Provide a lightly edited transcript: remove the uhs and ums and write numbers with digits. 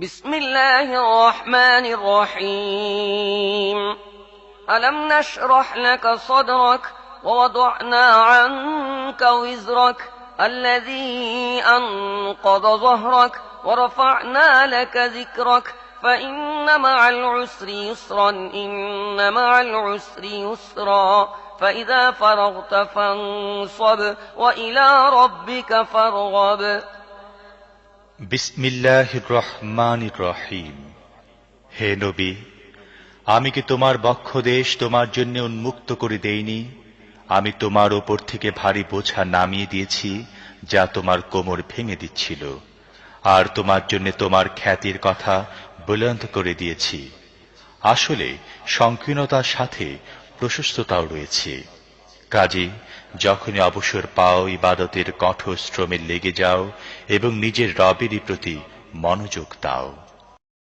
بسم الله الرحمن الرحيم ألم نشرح لك صدرك ووضعنا عنك وزرك الذي أنقض ظهرك ورفعنا لك ذكرك فإن مع العسر يسرا إن مع العسر يسرا فإذا فرغت فانصب وإلى ربك فارغب বিসমিল্লাহির রহমানির রহিম। হে নবী, আমি কি তোমার বক্ষদেশ তোমার জন্য উন্মুক্ত করে দেইনি? আমি তোমার ওপর থেকে ভারী বোঝা নামিয়ে দিয়েছি, যা তোমার কোমর ভেঙে দিচ্ছিল, আর তোমার জন্য তোমার খ্যাতির কথা বুলন্দ করে দিয়েছি। আসলে সংকীর্ণতার সাথে প্রশস্ততাও রয়েছে। কাজেই যখনই অবসর পাও, ইবাদতের কঠোর শ্রমে লেগে যাও এবং নিজের রবেরই প্রতি মনোযোগ দাও।